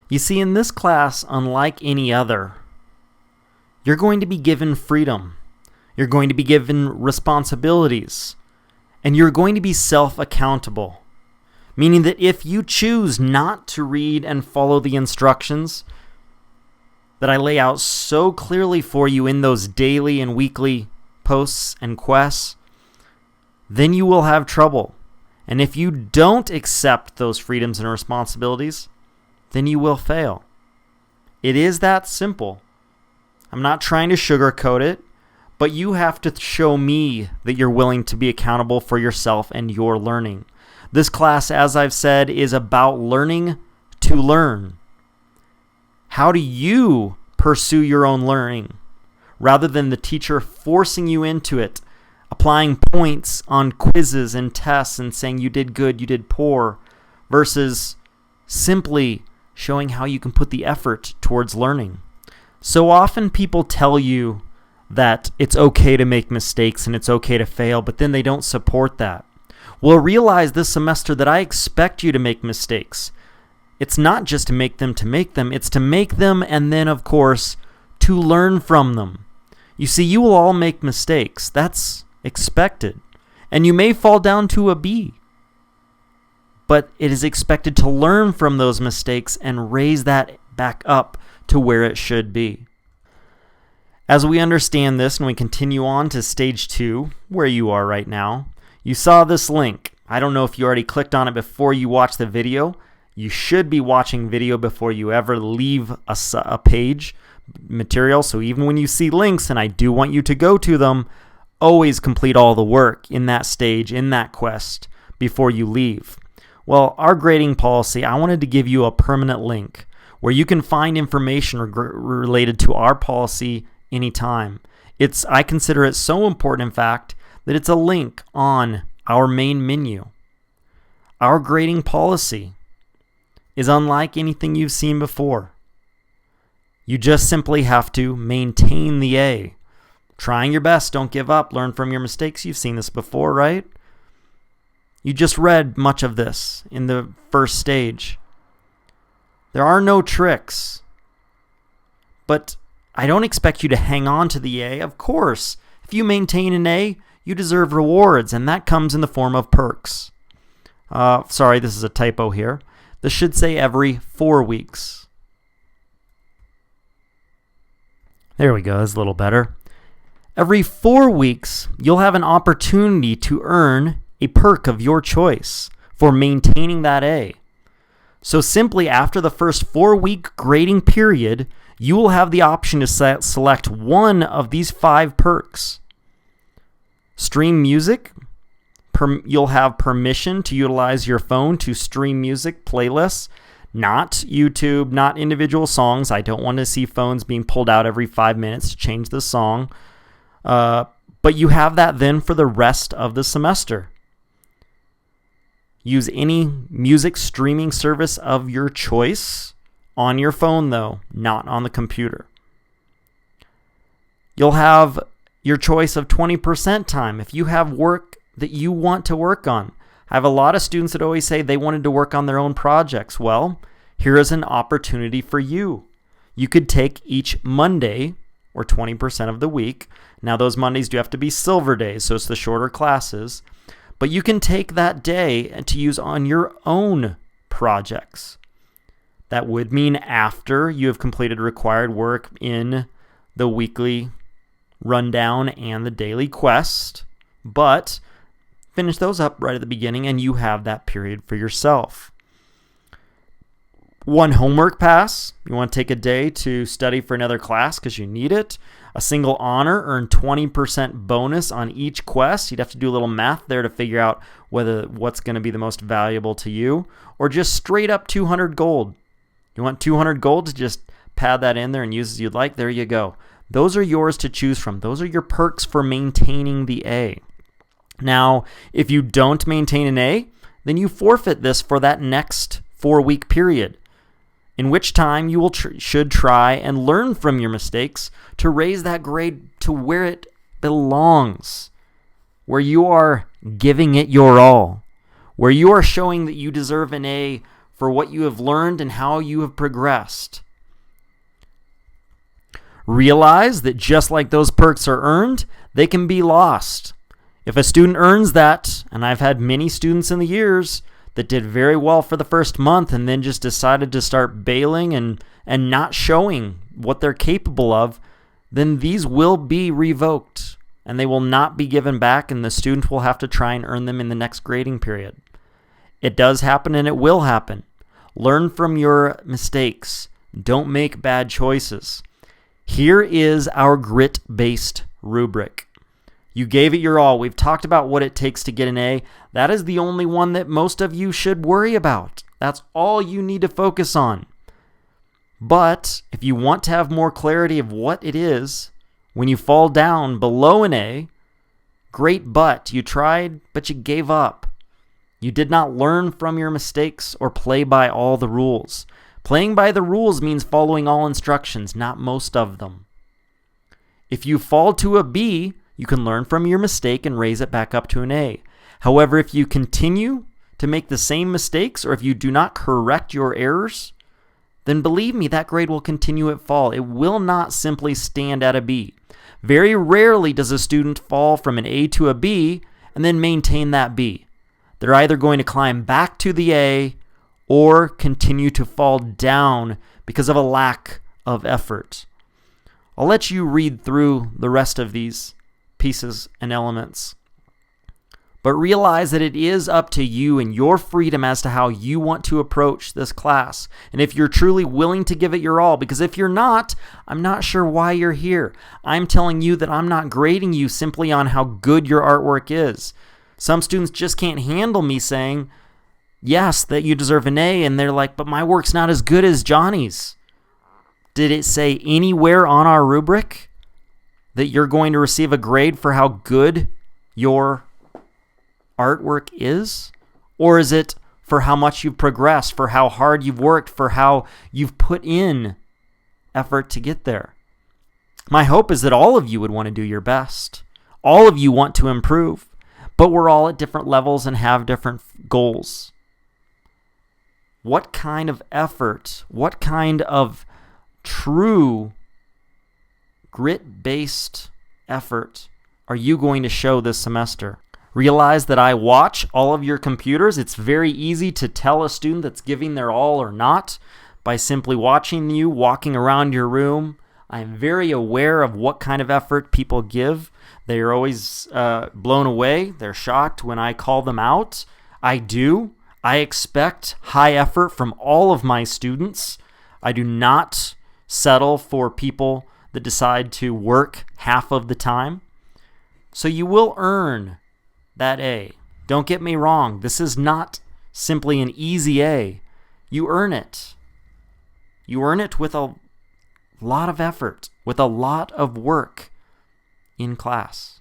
You see, in this class, unlike any other, you're going to be given freedom. You're going to be given responsibilities. And you're going to be self-accountable. Meaning that if you choose not to read and follow the instructions that I lay out so clearly for you in those daily and weekly posts and quests, then you will have trouble. And if you don't accept those freedoms and responsibilities, then you will fail. It is that simple. I'm not trying to sugarcoat it, but you have to show me that you're willing to be accountable for yourself and your learning. This class, as I've said, is about learning to learn. How do you pursue your own learning rather than the teacher forcing you into it, applying points on quizzes and tests and saying you did good, you did poor, versus simply showing how you can put the effort towards learning? So often people tell you that it's okay to make mistakes and it's okay to fail, but then they don't support that. Well, realize this semester that I expect you to make mistakes. It's not just to make them, it's to make them and then, of course, to learn from them. You see, you will all make mistakes. That's expected. And you may fall down to a B. But it is expected to learn from those mistakes and raise that back up to where it should be. As we understand this and we continue on to stage 2, where you are right now, you saw this link. I don't know if you already clicked on it before you watched the video. You should be watching video before you ever leave a page material. So even when you see links, and I do want you to go to them, always complete all the work in that stage, in that quest, before you leave. Well, our grading policy, I wanted to give you a permanent link where you can find information related to our policy anytime. I consider it so important, in fact, that it's a link on our main menu. Our grading policy is unlike anything you've seen before. You just simply have to maintain the A. Trying your best, don't give up, learn from your mistakes. You've seen this before, right? You just read much of this in the first stage. There are no tricks. But I don't expect you to hang on to the A. Of course, if you maintain an A, you deserve rewards, and that comes in the form of perks. Sorry, this is a typo here. This should say every 4 weeks. There we go, that's a little better. Every 4 weeks, you'll have an opportunity to earn a perk of your choice for maintaining that A. So simply after the first 4-week grading period, you will have the option to select one of these 5 perks. Stream music. You'll have permission to utilize your phone to stream music playlists, not YouTube, not individual songs. I don't want to see phones being pulled out every 5 minutes to change the song. But you have that then for the rest of the semester. Use any music streaming service of your choice on your phone, though, not on the computer. You'll have your choice of 20% time if you have work that you want to work on. I have a lot of students that always say they wanted to work on their own projects. Well, here is an opportunity for you. You could take each Monday, or 20% of the week. Now, those Mondays do have to be silver days, so it's the shorter classes. But you can take that day to use on your own projects. That would mean after you have completed required work in the weekly rundown and the daily quest, but finish those up right at the beginning and you have that period for yourself. One homework pass. You want to take a day to study for another class because you need it. A single honor, earn 20% bonus on each quest. You'd have to do a little math there to figure out what's going to be the most valuable to you. Or just straight up 200 gold. You want 200 gold to just pad that in there and use as you'd like. There you go. Those are yours to choose from. Those are your perks for maintaining the A. Now, if you don't maintain an A, then you forfeit this for that next 4-week period, in which time you should try and learn from your mistakes to raise that grade to where it belongs, where you are giving it your all, where you are showing that you deserve an A for what you have learned and how you have progressed. Realize that just like those perks are earned, they can be lost. If a student earns that, and I've had many students in the years that did very well for the first month and then just decided to start bailing and not showing what they're capable of, then these will be revoked and they will not be given back, and the student will have to try and earn them in the next grading period. It does happen and it will happen. Learn from your mistakes. Don't make bad choices. Here is our grit-based rubric. You gave it your all. We've talked about what it takes to get an A. That is the only one that most of you should worry about. That's all you need to focus on. But if you want to have more clarity of what it is, when you fall down below an A, great, but you tried, but you gave up. You did not learn from your mistakes or play by all the rules. Playing by the rules means following all instructions, not most of them. If you fall to a B, you can learn from your mistake and raise it back up to an A. However, if you continue to make the same mistakes, or if you do not correct your errors, then believe me, that grade will continue at fall. It will not simply stand at a B. Very rarely does a student fall from an A to a B and then maintain that B. They're either going to climb back to the A or continue to fall down because of a lack of effort. I'll let you read through the rest of these pieces and elements. But realize that it is up to you and your freedom as to how you want to approach this class. And if you're truly willing to give it your all, because if you're not, I'm not sure why you're here. I'm telling you that I'm not grading you simply on how good your artwork is. Some students just can't handle me saying, yes, that you deserve an A, and they're like, but my work's not as good as Johnny's. Did it say anywhere on our rubric that you're going to receive a grade for how good your artwork is? Or is it for how much you've progressed, for how hard you've worked, for how you've put in effort to get there? My hope is that all of you would want to do your best. All of you want to improve, but we're all at different levels and have different goals. What kind of effort, what kind of true grit-based effort are you going to show this semester? Realize that I watch all of your computers. It's very easy to tell a student that's giving their all or not by simply watching you walking around your room. I am very aware of what kind of effort people give. They are always blown away. They're shocked when I call them out. I do. I expect high effort from all of my students. I do not settle for people that decide to work half of the time. So you will earn that A. Don't get me wrong. This is not simply an easy A. You earn it. You earn it with a lot of effort, with a lot of work in class.